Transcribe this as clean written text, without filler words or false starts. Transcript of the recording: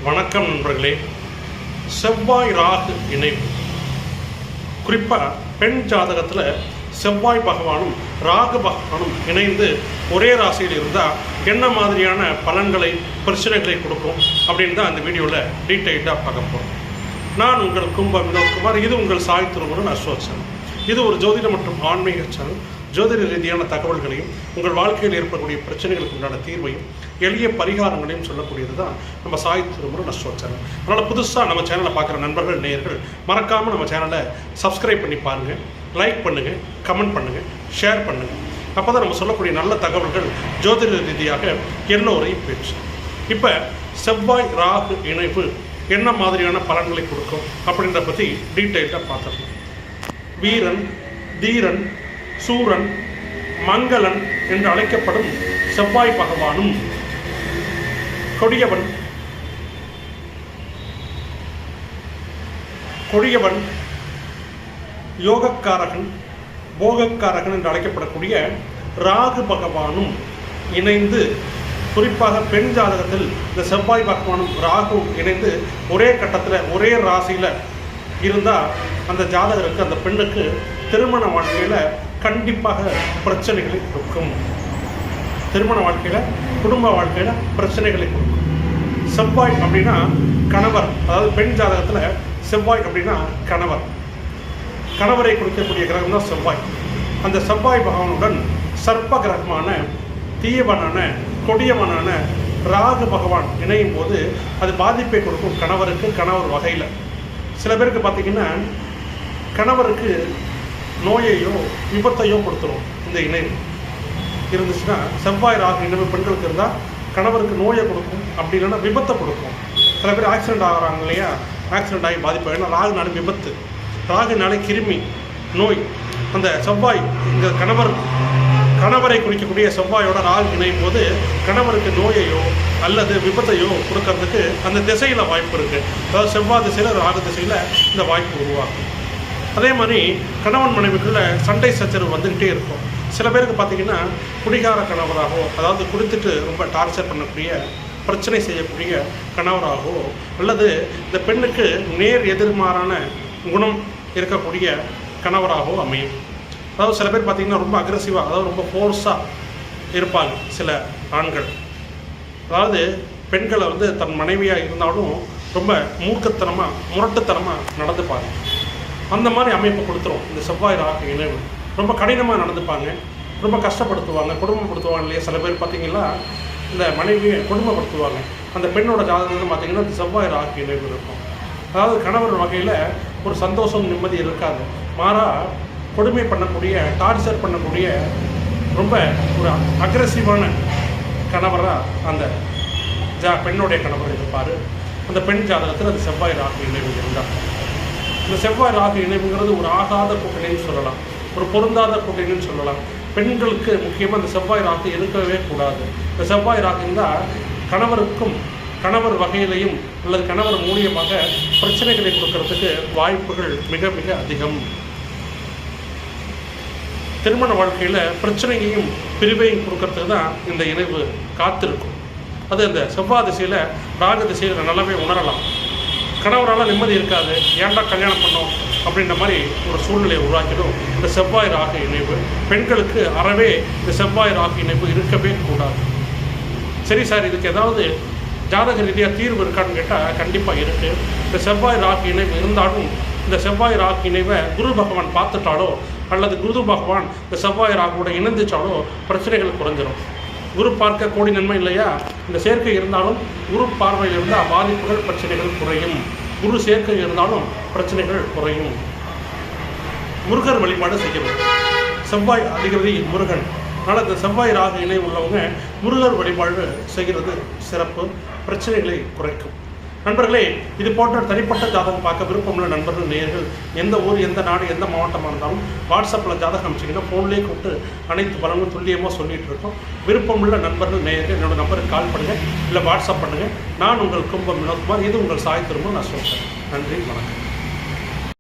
வணக்கம் நண்பர்களே. செவ்வாய் ராகு இணைவு, குறிப்பாக பெண் ஜாதகத்தில் செவ்வாய் பகவானும் ராகு பகவானும் இணைந்து ஒரே ராசியில் இருந்தால் என்ன மாதிரியான பலன்களை பிரச்சனைகளை கொடுக்கும் அப்படின்னு தான் அந்த வீடியோவில் டீட்டெயில்டாக பார்க்க போகிறோம். நான் உங்கள் வினோத்குமார். இது உங்கள் சாய் திருமுருகன் அஸ்ட்ரோ சேனல். இது ஒரு ஜோதிட மற்றும் ஆன்மீக சேனல். ஜோதிட ரீதியான தகவல்களையும் உங்கள் வாழ்க்கையில் ஏற்படக்கூடிய பிரச்சனைகளுக்கு உண்டான தீர்வையும் எளிய பரிகாரங்களையும் சொல்லக்கூடியது தான் நம்ம சாய் திருமுருகன் அஸ்ட்ரோ சேனல். அதனால் புதுசாக நம்ம சேனலை பார்க்குற நண்பர்கள் நேயர்கள் மறக்காமல் நம்ம சேனலை சப்ஸ்கிரைப் பண்ணி பாருங்கள், லைக் பண்ணுங்கள், கமெண்ட் பண்ணுங்கள், ஷேர் பண்ணுங்கள். அப்போ தான் நம்ம சொல்லக்கூடிய நல்ல தகவல்கள் ஜோதிட ரீதியாக எல்லோரையும் பேச்சு. இப்போ செவ்வாய் ராகு இணைவு என்ன மாதிரியான பலன்களை கொடுக்கும் அப்படின்ற பற்றி டீட்டெயிலாக பார்த்துருக்கோம். வீரன், தீரன், சூரன், மங்களன் என்று அழைக்கப்படும் செவ்வாய் பகவானும் கொடியவன், யோகக்காரகன், போகக்காரகன் என்று அழைக்கப்படக்கூடிய ராகு பகவானும் இணைந்து, குறிப்பாக பெண் ஜாதகத்தில் இந்த செவ்வாய் பகவானும் ராகுவும் இணைந்து ஒரே கட்டத்தில் ஒரே ராசியில் இருந்தால் அந்த ஜாதகருக்கு, அந்த பெண்ணுக்கு திருமண வாழ்க்கையில் கண்டிப்பாக பிரச்சனைகளை கொடுக்கும். திருமண வாழ்க்கையில், குடும்ப வாழ்க்கையில் பிரச்சனைகளை கொடுக்கும். செவ்வாய் அப்படின்னா கணவர், அதாவது பெண் ஜாதகத்தில் செவ்வாய் அப்படின்னா கணவரை கொடுக்கக்கூடிய கிரகம் தான் செவ்வாய். அந்த செவ்வாய் பகவானுடன் சர்ப்ப கிரகமான, தீயவனான, கொடியவனான ராகு பகவான் இணையும் போது அது பாதிப்பை கொடுக்கும் கணவருக்கு. கணவர் வகையில் சில பேருக்கு பார்த்திங்கன்னா கணவருக்கு நோயையோ விபத்தையோ கொடுத்துரும். இந்த இணைவு இருந்துச்சுன்னா, செவ்வாய் ராகு இணைவு பெண்களுக்கு இருந்தால் கணவருக்கு நோயை கொடுக்கும், அப்படி இல்லைன்னா விபத்தை கொடுக்கும். சில பேர் ஆக்சிடென்ட் ஆகிறாங்க இல்லையா, ஆக்சிடென்ட் ஆகி பாதிப்பு. ஏன்னா ராகுனால விபத்து, ராகுனால கிருமி நோய். அந்த செவ்வாய் இந்த கணவரை குறிக்கக்கூடிய செவ்வாயோட ராகு இணையும் போது கணவருக்கு நோயையோ அல்லது விபத்தையோ கொடுக்கறதுக்கு அந்த திசையில் வாய்ப்பு இருக்குது. அதாவது செவ்வாய் திசையில், ராகு திசையில் இந்த வாய்ப்பு உருவாகும். அதே மாதிரி கணவன் மனைவிக்குள்ள சண்டை சச்சரவு வந்துக்கிட்டே இருக்கும். சில பேருக்கு பார்த்திங்கன்னா குடிகார கணவராகவோ, அதாவது குடித்துட்டு ரொம்ப டார்ச்சர் பண்ணக்கூடிய, பிரச்சனை செய்யக்கூடிய கணவராகவோ, அல்லது இந்த பெண்ணுக்கு நேர் எதிர்மாறான குணம் இருக்கக்கூடிய கணவராகவோ அமையும். அதாவது சில பேர் பார்த்திங்கன்னா ரொம்ப அக்ரெசிவாக, அதாவது ரொம்ப ஃபோர்ஸாக இருப்பாங்க சில ஆண்கள். அதாவது பெண்களை தன் மனைவியாக இருந்தாலும் ரொம்ப மூர்க்கத்தனமாக, முரட்டுத்தனமாக நடந்துப்பாங்க. அந்த மாதிரி அமைப்பை கொடுத்துரும் இந்த செவ்வாய் ராகு இணைவு. ரொம்ப கடினமாக நடந்துப்பாங்க, ரொம்ப கஷ்டப்படுத்துவாங்க, குடும்பப்படுத்துவாங்க இல்லையா. சில பேர் பார்த்திங்கன்னா இந்த மனைவியை குடும்பப்படுத்துவாங்க. அந்த பெண்ணோட ஜாதகத்தில் பார்த்திங்கன்னா இந்த செவ்வாய் ராகு இணைவு இருக்கும். அதாவது கணவர் வகையில் ஒரு சந்தோஷம், நிம்மதி இருக்காது. மாறாக கொடுமை பண்ணக்கூடிய, டார்ச்சர் பண்ணக்கூடிய, ரொம்ப ஒரு அக்ரெசிவான கணவராக அந்த பெண்ணுடைய கணவர் இருப்பார். அந்த பெண் ஜாதகத்தில் அந்த செவ்வாய் ராகு இணைவு இருந்தால், இந்த செவ்வாய் ராகு இணைவுங்கிறது ஒரு ஆகாத கூட்டணின்னு சொல்லலாம், ஒரு பொருந்தாத கூட்டணின்னு சொல்லலாம். பெண்களுக்கு முக்கியமாக இந்த செவ்வாய் ராகு இருக்கவே கூடாது. இந்த செவ்வாய் ராகு இருந்தால் கணவருக்கும், கணவர் வகையிலையும் அல்லது கணவர் மூலியமாக பிரச்சனைகளை கொடுக்கறதுக்கு வாய்ப்புகள் மிக மிக அதிகம். திருமண வாழ்க்கையில் பிரச்சனையையும் பிரிவையும் கொடுக்கறதுக்கு தான் இந்த இணைவு காத்திருக்கும். அது அந்த செவ்வாய் திசையில், ராகு திசையில் நல்லாவே உணரலாம். கணவரால் நிம்மதி இருக்காது, ஏன்டா கல்யாணம் பண்ணோம் அப்படின்ற மாதிரி ஒரு சூழ்நிலையை உருவாக்கிடும் இந்த செவ்வாய் ராகு இணைவு. பெண்களுக்கு அறவே இந்த செவ்வாய் ராகு இணைவு இருக்கவே கூடாது. சரி சார், இதுக்கு ஏதாவது ஜாதக ரீதியாக தீர்வு இருக்கான்னு கேட்டால் கண்டிப்பாக இருக்குது. இந்த செவ்வாய் ராகு இணைவு இருந்தாலும் இந்த செவ்வாய் ராகு இணைவை குரு பகவான் பார்த்துட்டாலோ அல்லது குரு பகவான் இந்த செவ்வாய் ராகுவோட இணைந்துச்சாலோ பிரச்சனைகள் குறைஞ்சிடும். குரு பார்க்க கோடி நன்மை இல்லையா. இந்த சேர்க்கை இருந்தாலும் குரு பார்வையில் இருந்தால் பாதிப்புகள், பிரச்சனைகள் குறையும். குரு சேர்க்கை இருந்தாலும் பிரச்சனைகள் குறையும். முருகர் வழிபாடு செய்யணும். செவ்வாய் அதிபதி முருகன். அதனால் இந்த செவ்வாய் ராகு இணை உள்ளவங்க முருகர் வழிபாடு செய்கிறது சிறப்பு, பிரச்சனைகளை குறைக்கும். நண்பர்களே, இது போன்ற தனிப்பட்ட ஜாதகம் பார்க்க விருப்பமுள்ள நண்பர்கள், நேயர்கள், எந்த ஊர், எந்த நாடு, எந்த மாவட்டமாக இருந்தாலும் வாட்ஸ்அப்பில் ஜாதகம் அனுப்பிச்சிங்கன்னா ஃபோன்லேயே கூப்பிட்டு அனைத்து பலனும் துல்லியமாக சொல்லிகிட்டு இருக்கோம். விருப்பமுள்ள நண்பர்கள், நேயர்கள் என்னோடய நம்பருக்கு கால் பண்ணுங்கள், இல்லை வாட்ஸ்அப் பண்ணுங்கள். நான் உங்கள் வினோத்குமார். இது உங்கள் சாய் திருமுருகன் அஸ்ட்ரோ சேனல். நன்றி, வணக்கம்.